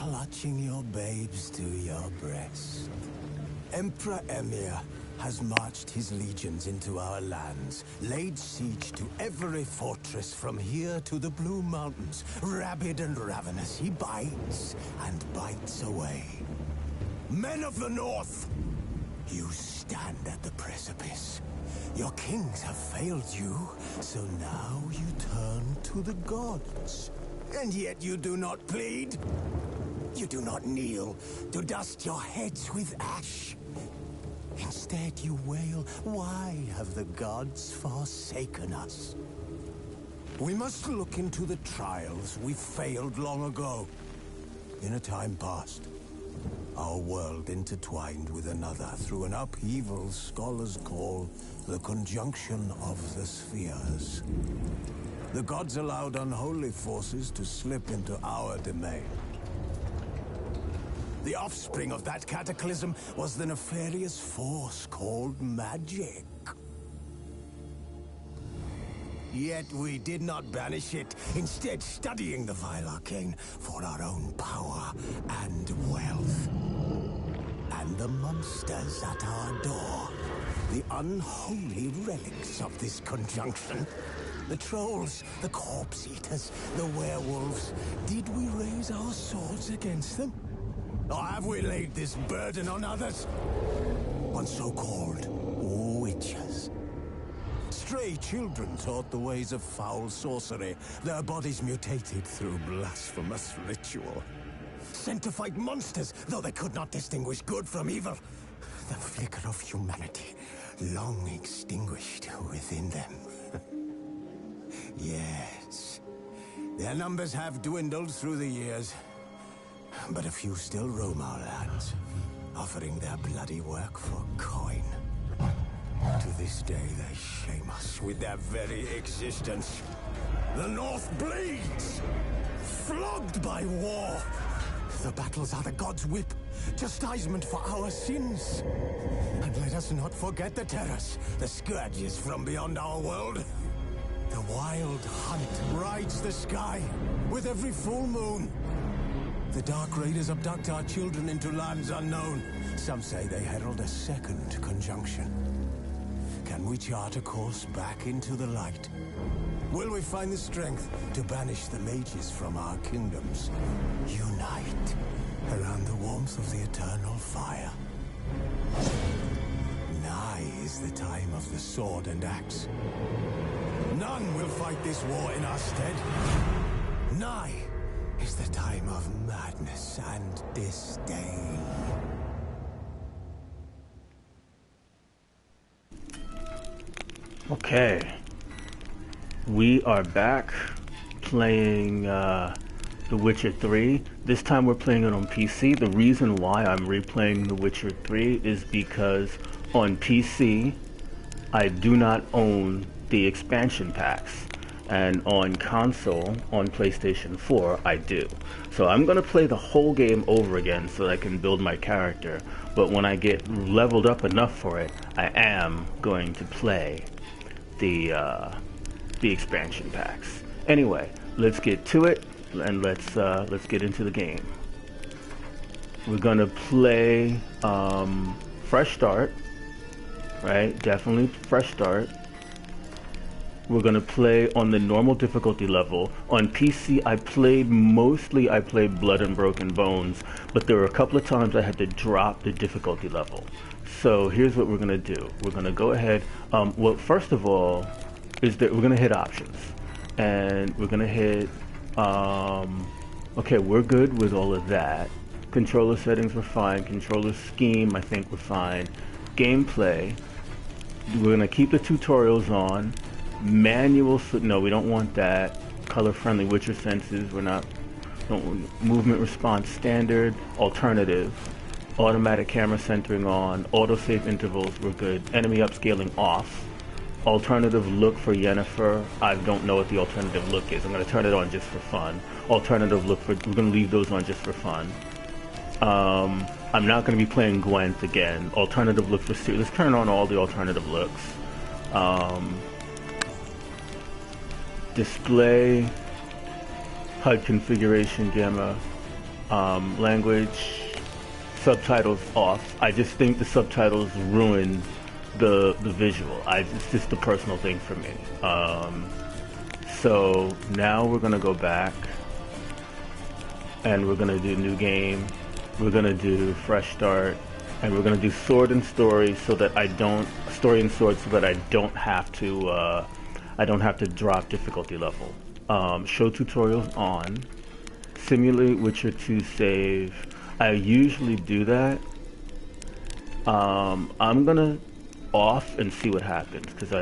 clutching your babes to your breast. Emperor Emir has marched his legions into our lands, laid siege to every fortress from here to the Blue Mountains. Rabid and ravenous, he bites and bites away. Men of the North, you stand at the precipice. Your kings have failed you, so now you turn to the gods. And yet you do not plead. You do not kneel to dust your heads with ash. Instead you wail, why have the gods forsaken us? We must look into the trials we failed long ago. In a time past, our world intertwined with another through an upheaval scholars call the conjunction of the spheres. The gods allowed unholy forces to slip into our domain. The offspring of that cataclysm was the nefarious force called magic. Yet we did not banish it, instead studying the vile arcane for our own power and wealth. And the monsters at our door, the unholy relics of this conjunction. The trolls, the corpse eaters, the werewolves. Did we raise our swords against them? Or have we laid this burden on others? On so-called witches. Stray children taught the ways of foul sorcery, their bodies mutated through blasphemous ritual. Sent to fight monsters, though they could not distinguish good from evil. The flicker of humanity, long extinguished within them. Yes, their numbers have dwindled through the years. But a few still roam our lands, offering their bloody work for coin. To this day, they shame us with their very existence. The North bleeds, flogged by war. The battles are the gods' whip, chastisement for our sins. And let us not forget the terrors, the scourges from beyond our world. The wild hunt rides the sky with every full moon. The Dark Raiders abduct our children into lands unknown. Some say they herald a second conjunction. Can we chart a course back into the light? Will we find the strength to banish the mages from our kingdoms? Unite around the warmth of the eternal fire. Nigh is the time of the sword and axe. None will fight this war in our stead. Nigh is the time of madness and disdain. Okay, we are back playing The Witcher 3. This time we're playing it on PC. The reason why I'm replaying The Witcher 3 is because on PC I do not own the expansion packs. And on console, on PlayStation 4, I do. So I'm going to play the whole game over again so that I can build my character. But when I get leveled up enough for it, I am going to play the expansion packs. Anyway, let's get to it, and let's get into the game. We're going to play fresh start, right? Definitely fresh start. We're going to play on the normal difficulty level. On PC, I played Blood and Broken Bones, but there were a couple of times I had to drop the difficulty level. So here's what we're going to do. We're going to go ahead. Well, first of all, we're going to hit options. And we're going to hit, okay, we're good with all of that. Controller settings, we're fine. Controller scheme, I think we're fine. Gameplay, we're going to keep the tutorials on. Manual, no, we don't want that. Color friendly Witcher senses, movement response standard, alternative, automatic camera centering on, autosave intervals, we're good. Enemy upscaling off. Alternative look for Yennefer, I don't know what the alternative look is. I'm going to turn it on just for fun. Alternative look for, we're going to leave those on just for fun. I'm not going to be playing Gwent again. Alternative look for, let's turn on all the alternative looks. Display, HUD configuration gamma, Language, subtitles off. I just think the subtitles ruin the visual. It's just a personal thing for me. So now we're gonna go back and we're gonna do new game. We're gonna do fresh start, and we're gonna do sword and story so that I don't have to drop difficulty level. Show tutorials on. Simulate Witcher 2 save. I usually do that. I'm gonna off and see what happens because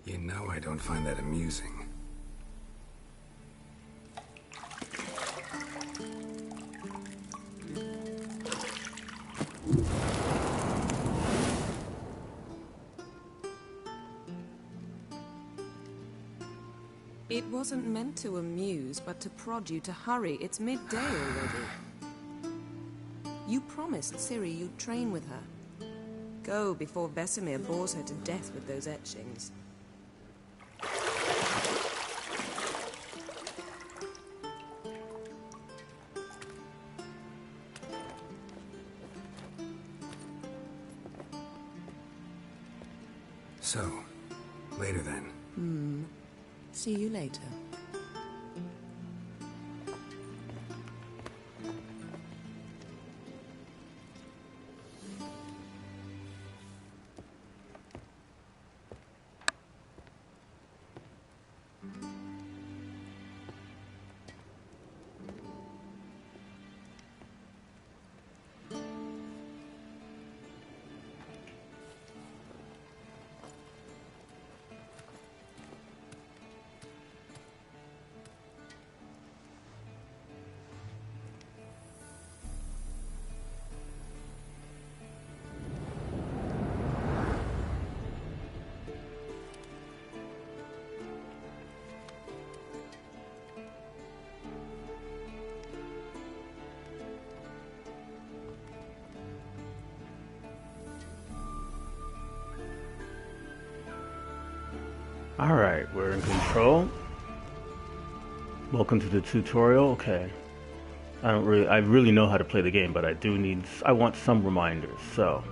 You know I don't find that amusing. It wasn't meant to amuse, but to prod you to hurry. It's midday already. You promised Ciri you'd train with her. Go before Vesemir bores her to death with those etchings. So, later then. See you later. Alright, we're in control. Welcome to the tutorial. Okay. I really know how to play the game, but I want some reminders. So,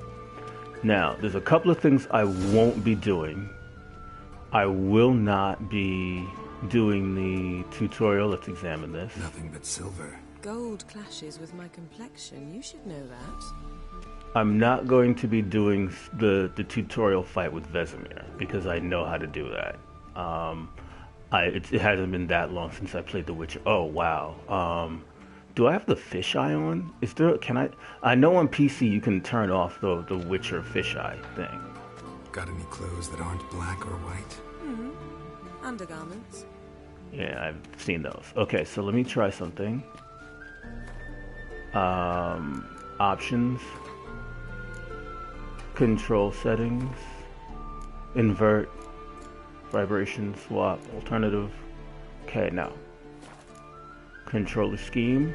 now, there's a couple of things I won't be doing. I will not be doing the tutorial. Let's examine this. Nothing but silver. Gold clashes with my complexion. You should know that. I'm not going to be doing the tutorial fight with Vesemir because I know how to do that. It hasn't been that long since I played The Witcher. Oh wow. Do I have the fisheye on? Is there? I know on PC you can turn off the Witcher fisheye thing. Got any clothes that aren't black or white? Undergarments. Yeah, I've seen those. Okay, so let me try something. Options. Control settings, invert, vibration, swap, alternative. Okay, now. Controller scheme,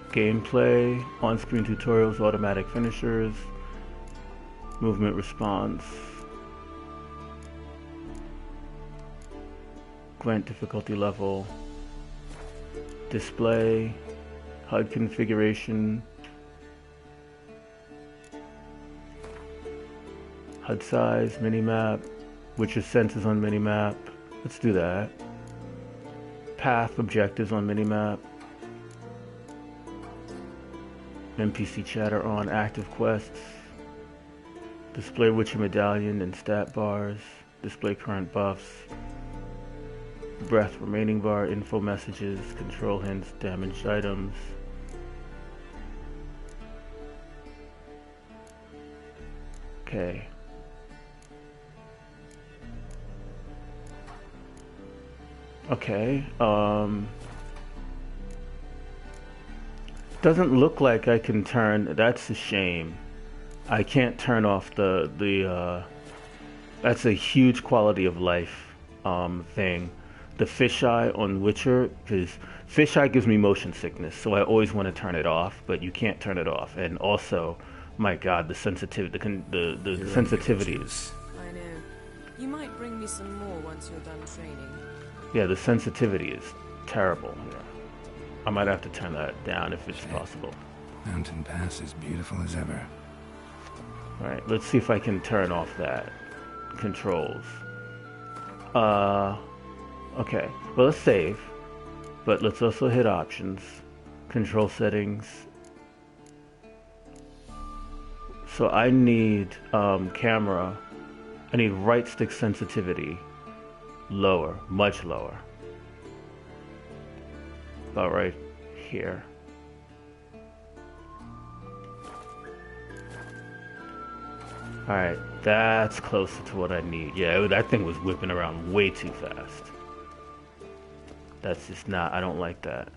gameplay, on-screen tutorials, automatic finishers, movement response, grant difficulty level, display, HUD configuration, HUD size, minimap, Witcher senses on minimap. Let's do that. Path objectives on minimap. NPC chatter on, active quests. Display Witcher medallion and stat bars. Display current buffs. Breath remaining bar, info messages, control hints, damaged items. Okay. Okay, doesn't look like I can turn, that's a shame. I can't turn off that's a huge quality of life, thing. The fisheye on Witcher, because fisheye gives me motion sickness, so I always want to turn it off, but you can't turn it off. And also, my god, the sensitivity, the sensitivities. I know. You might bring me some more once you're done training. Yeah, the sensitivity is terrible. Yeah. I might have to turn that down if it's possible. Mountain Pass is beautiful as ever. Alright, let's see if I can turn off that. Controls. Okay. Well, let's save. But let's also hit options. Control settings. So I need camera. I need right stick sensitivity. Lower, much lower. About right here. Alright, that's closer to what I need. Yeah, that thing was whipping around way too fast. That's just not, I don't like that.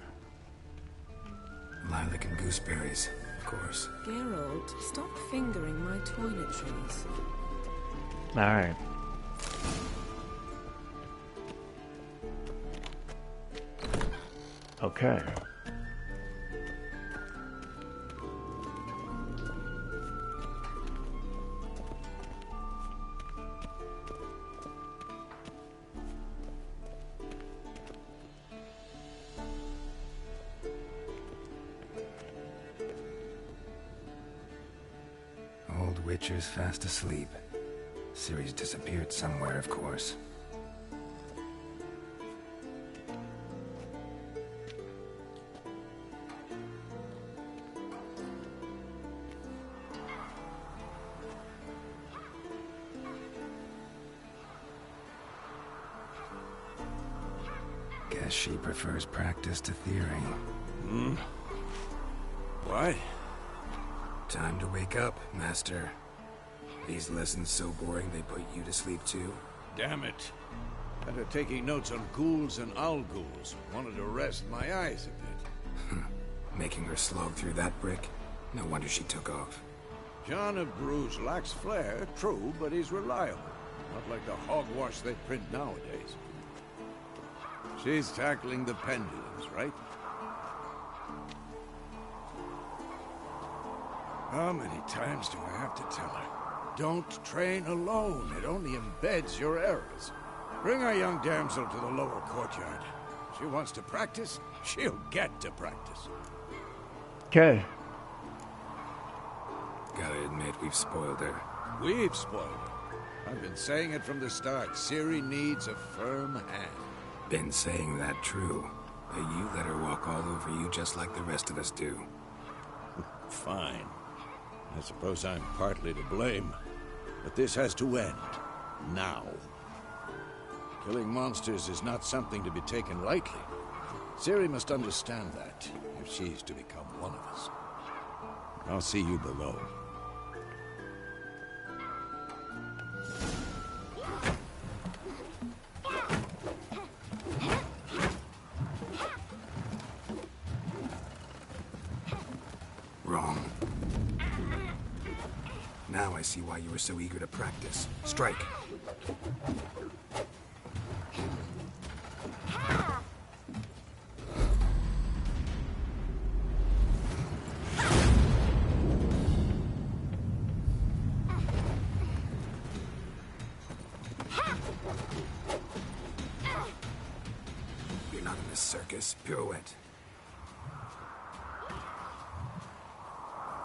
Lilac and gooseberries, of course. Geralt, stop fingering my toiletries. Alright. Okay. Old Witcher's fast asleep. Ciri's disappeared somewhere, of course. Guess she prefers practice to theory. What? Time to wake up, Master. These lessons so boring they put you to sleep too? Damn it. After taking notes on ghouls and owl ghouls, wanted to rest my eyes a bit. Making her slog through that brick? No wonder she took off. John of Bruges lacks flair, true, but he's reliable. Not like the hogwash they print nowadays. She's tackling the pendulums, right? How many times do I have to tell her? Don't train alone. It only embeds your errors. Bring our young damsel to the lower courtyard. If she wants to practice, she'll get to practice. Okay. Gotta admit, we've spoiled her. We've spoiled her. I've been saying it from the start. Ciri needs a firm hand. Been saying that true. But you let her walk all over you just like the rest of us do. Fine. I suppose I'm partly to blame. But this has to end. Now. Killing monsters is not something to be taken lightly. Ciri must understand that, if she's to become one of us. I'll see you below. Wrong. Now I see why you were so eager to practice. Strike. You're not in this circus. Pirouette.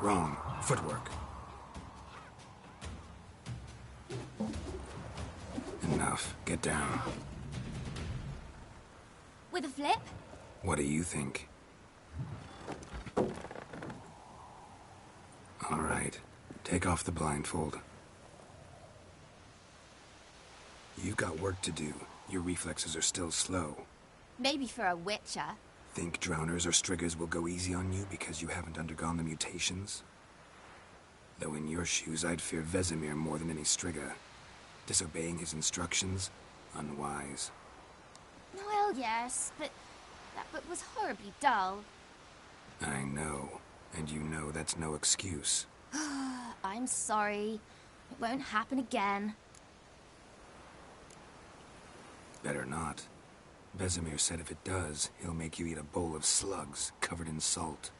Wrong. Footwork. Enough. Get down. With a flip? What do you think? All right. Take off the blindfold. You've got work to do. Your reflexes are still slow. Maybe for a witcher. Think drowners or striggers will go easy on you because you haven't undergone the mutations? Though in your shoes, I'd fear Vesemir more than any strigger. Disobeying his instructions? Unwise. Well, yes, but that book was horribly dull. I know. And you know that's no excuse. I'm sorry. It won't happen again. Better not. Vesemir said if it does, he'll make you eat a bowl of slugs covered in salt.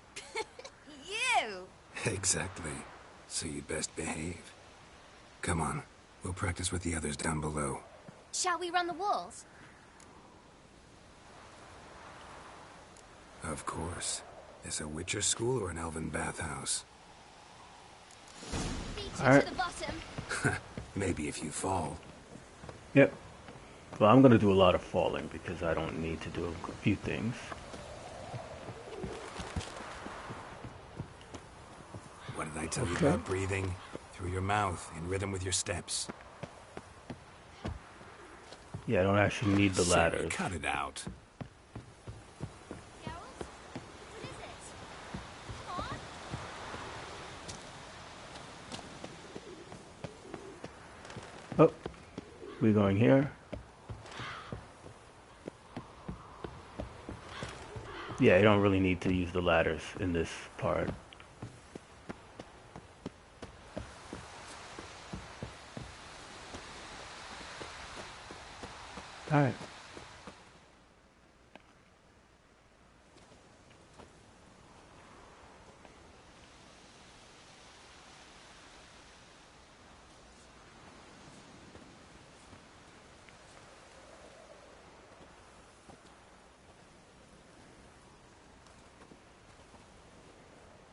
You! Exactly. So you'd best behave. Come on. We'll practice with the others down below. Shall we run the walls? Of course. Is a Witcher school or an elven bathhouse? Beat All you right. to the bottom. Maybe if you fall. Yep. Well, I'm gonna do a lot of falling because I don't need to do a few things. What did I tell you Okay. about breathing? Through your mouth, in rhythm with your steps. Yeah, I don't actually need the Ciri, ladders. cut it out. Geralt? What is it? Come on. Oh, we're going here. Yeah, you don't really need to use the ladders in this part. Alright.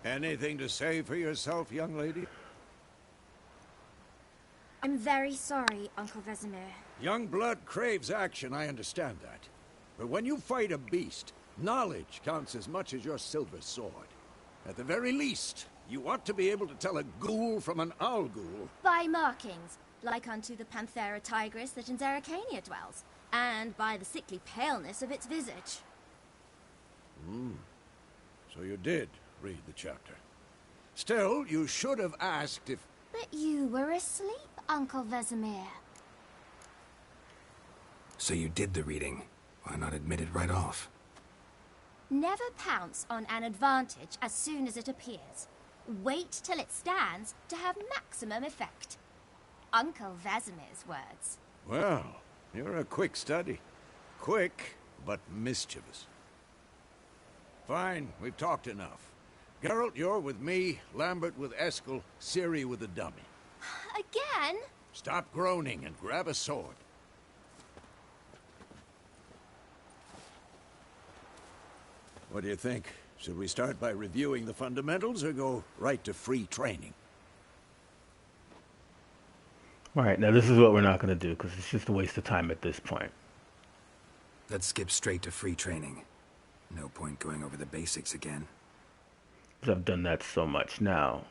Anything to say for yourself, young lady? I'm very sorry, Uncle Vesemir. Young blood craves action, I understand that. But when you fight a beast, knowledge counts as much as your silver sword. At the very least, you ought to be able to tell a ghoul from an owl ghoul. By markings, like unto the Panthera tigris that in Zerrikania dwells, and by the sickly paleness of its visage. So you did read the chapter. Still, you should have asked if... But you were asleep, Uncle Vesemir. So you did the reading. Why not admit it right off? Never pounce on an advantage as soon as it appears. Wait till it stands to have maximum effect. Uncle Vesemir's words. Well, you're a quick study. Quick, but mischievous. Fine, we've talked enough. Geralt, you're with me, Lambert with Eskel, Ciri with the dummy. Again? Stop groaning and grab a sword. What do you think? Should we start by reviewing the fundamentals or go right to free training? Alright, now this is what we're not going to do, because it's just a waste of time at this point. Let's skip straight to free training. No point going over the basics again. Because I've done that so much now.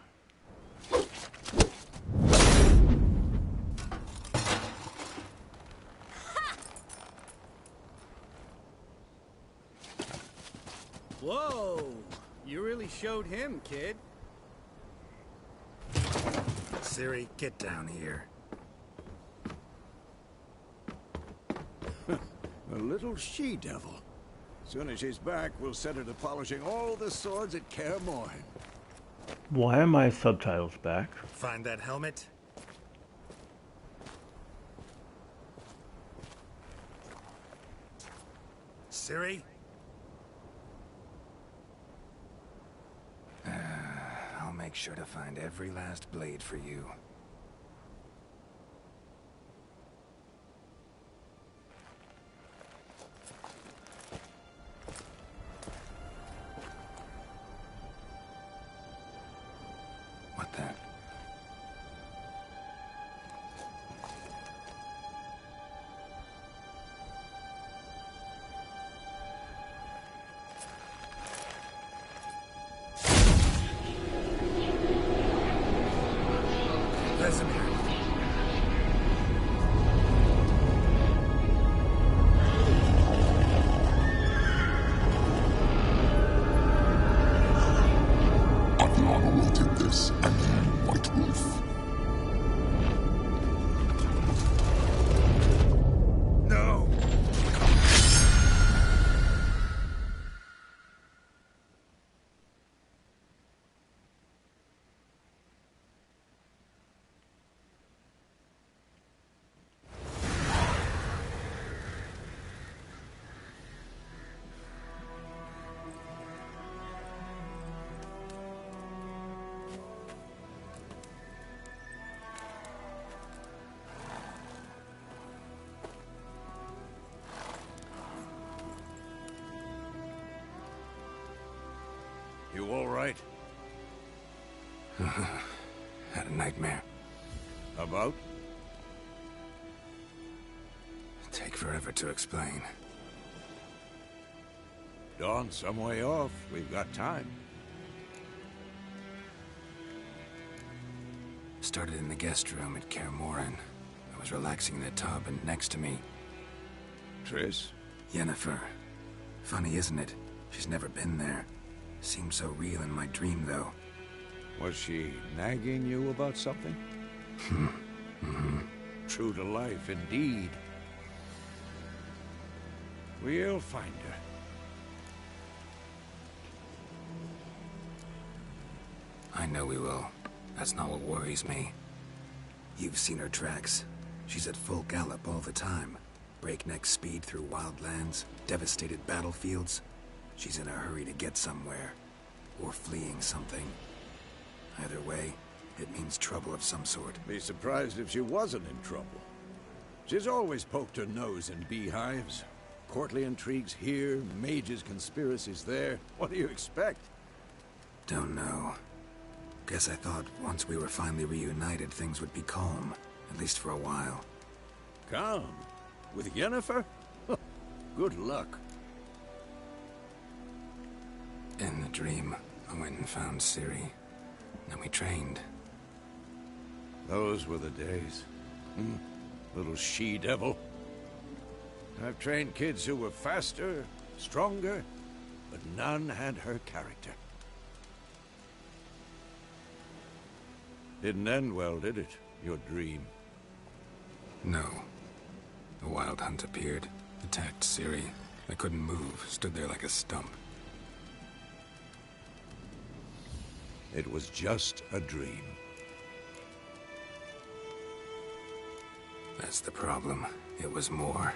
Whoa! You really showed him, kid. Ciri, get down here. A little she-devil. Soon as she's back, we'll set her to polishing all the swords at Kaer Morhen. Why are my subtitles back? Find that helmet? Ciri? I'll make sure to find every last blade for you. What the? Vesemir. Adriana will take this, and you, White Wolf. No! You all right? Had a nightmare. About? Take forever to explain. Dawn's some way off. We've got time. Started in the guest room at Kaer Morhen. I was relaxing in the tub, and next to me, Triss? Yennefer. Funny, isn't it? She's never been there. Seemed so real in my dream, though. Was she nagging you about something? True to life, indeed. We'll find her. I know we will. That's not what worries me. You've seen her tracks. She's at full gallop all the time. Breakneck speed through wild lands, devastated battlefields. She's in a hurry to get somewhere. Or fleeing something. Either way, it means trouble of some sort. Be surprised if she wasn't in trouble. She's always poked her nose in beehives. Courtly intrigues here, mages' conspiracies there. What do you expect? Don't know. Guess I thought once we were finally reunited, things would be calm. At least for a while. Calm? With Yennefer? Good luck. In the dream, I went and found Ciri. Then we trained. Those were the days. Little she-devil. I've trained kids who were faster, stronger, but none had her character. Didn't end well, did it? Your dream? No. A wild hunt appeared, attacked Ciri. I couldn't move, stood there like a stump. It was just a dream. That's the problem. It was more.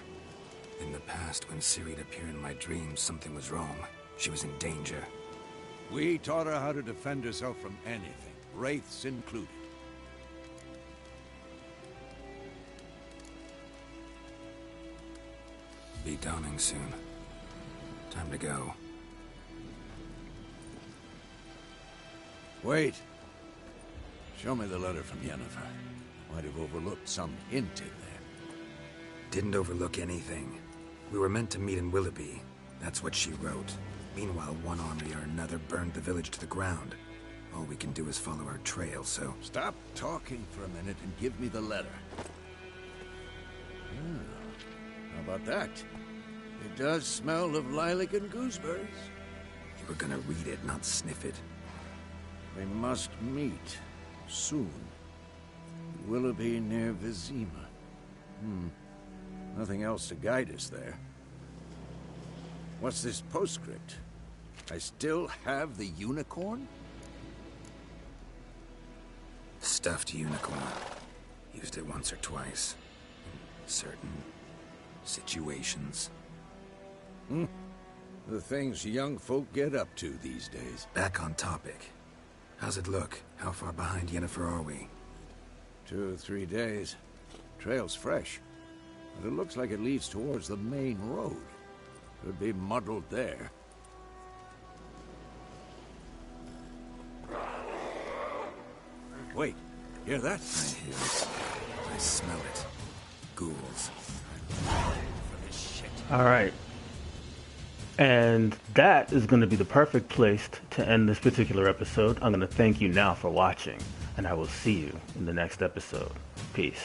In the past, when Ciri'd appear in my dreams, something was wrong. She was in danger. We taught her how to defend herself from anything, wraiths included. Be dawning soon. Time to go. Wait. Show me the letter from Yennefer. Might have overlooked some hint in there. Didn't overlook anything. We were meant to meet in Willoughby. That's what she wrote. Meanwhile, one army or another burned the village to the ground. All we can do is follow our trail, so... Stop talking for a minute and give me the letter. How about that? It does smell of lilac and gooseberries. You were gonna read it, not sniff it. We must meet. Soon. Willoughby near Vizima. Nothing else to guide us there. What's this postscript? I still have the unicorn? Stuffed unicorn. Used it once or twice. In certain situations. The things young folk get up to these days. Back on topic. How's it look? How far behind Yennefer are we? 2 or 3 days. Trail's fresh. But it looks like it leads towards the main road. Could be muddled there. Wait, hear that? I hear it. I smell it. Ghouls. All right. And that is going to be the perfect place to end this particular episode. I'm going to thank you now for watching, and I will see you in the next episode. Peace.